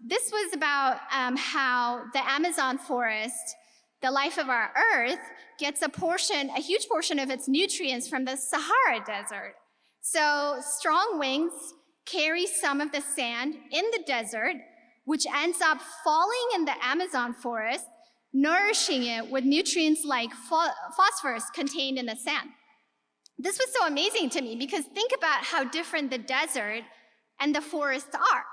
This was about how the Amazon forest, the life of our Earth, gets a huge portion of its nutrients from the Sahara Desert. So strong winds carry some of the sand in the desert, which ends up falling in the Amazon forest, nourishing it with nutrients like phosphorus contained in the sand. This was so amazing to me because think about how different the desert and the forest are.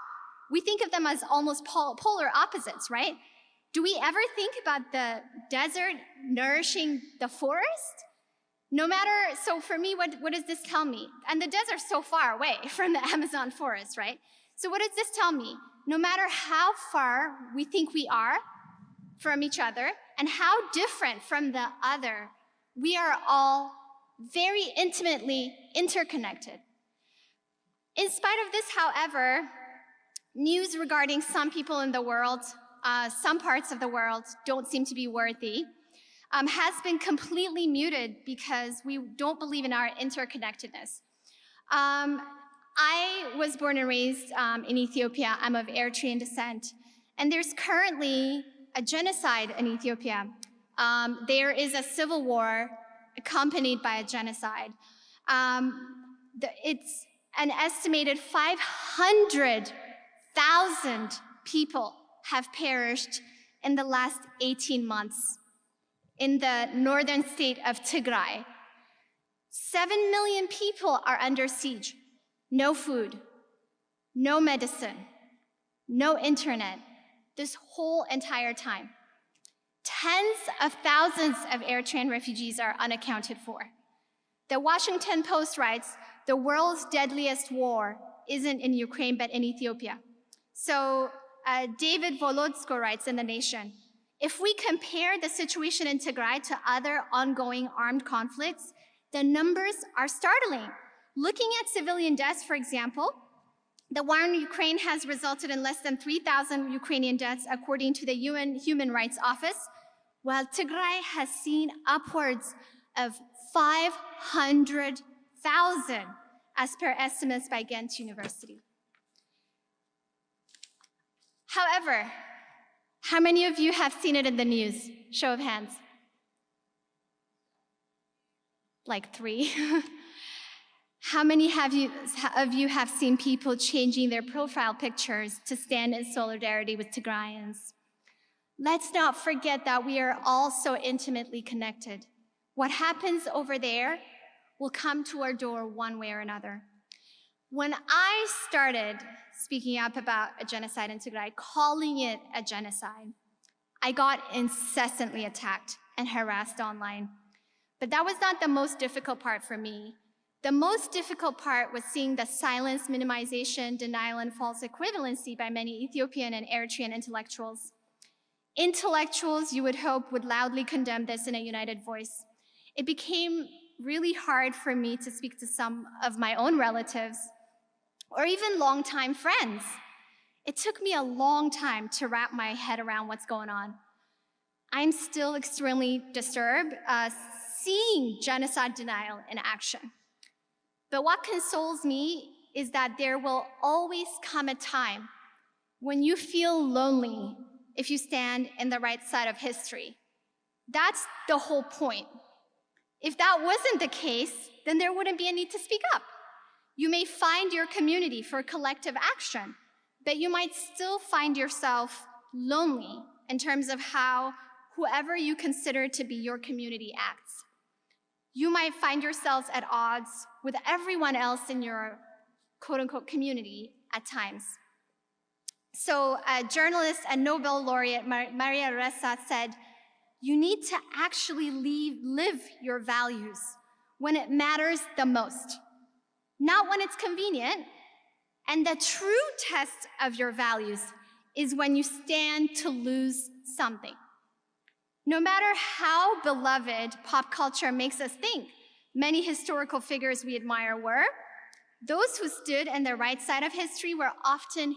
We think of them as almost polar opposites, right? Do we ever think about the desert nourishing the forest? So for me, what does this tell me? And the desert's so far away from the Amazon forest, right? So what does this tell me? No matter how far we think we are from each other and how different from the other, we are all very intimately interconnected. In spite of this, however, news regarding some people in the world, some parts of the world don't seem to be worthy, has been completely muted because we don't believe in our interconnectedness. I was born and raised in Ethiopia. I'm of Eritrean descent. And there's currently a genocide in Ethiopia. There is a civil war accompanied by a genocide. It's an estimated 500,000 people have perished in the last 18 months in the northern state of Tigray. 7 million people are under siege. No food, no medicine, no internet, this whole entire time. Tens of thousands of Eritrean refugees are unaccounted for. The Washington Post writes, the world's deadliest war isn't in Ukraine, but in Ethiopia. So David Volodzko writes in The Nation, if we compare the situation in Tigray to other ongoing armed conflicts, the numbers are startling. Looking at civilian deaths, for example, the war in Ukraine has resulted in less than 3,000 Ukrainian deaths, according to the UN Human Rights Office, while Tigray has seen upwards of 500,000, as per estimates by Ghent University. However, how many of you have seen it in the news? Show of hands. Like 3. How many of you have seen people changing their profile pictures to stand in solidarity with Tigrayans? Let's not forget that we are all so intimately connected. What happens over there will come to our door one way or another. When I started speaking up about a genocide in Tigray, calling it a genocide, I got incessantly attacked and harassed online. But that was not the most difficult part for me. The most difficult part was seeing the silence, minimization, denial, and false equivalency by many Ethiopian and Eritrean intellectuals. Intellectuals, you would hope, would loudly condemn this in a united voice. It became really hard for me to speak to some of my own relatives or even longtime friends. It took me a long time to wrap my head around what's going on. I'm still extremely disturbed seeing genocide denial in action. But what consoles me is that there will always come a time when you feel lonely if you stand in the right side of history. That's the whole point. If that wasn't the case, then there wouldn't be a need to speak up. You may find your community for collective action, but you might still find yourself lonely in terms of how whoever you consider to be your community acts. You might find yourselves at odds with everyone else in your quote-unquote community at times. So a journalist and Nobel laureate Maria Ressa said, you need to actually live your values when it matters the most, not when it's convenient. And the true test of your values is when you stand to lose something. No matter how beloved pop culture makes us think many historical figures we admire were, those who stood on the right side of history were often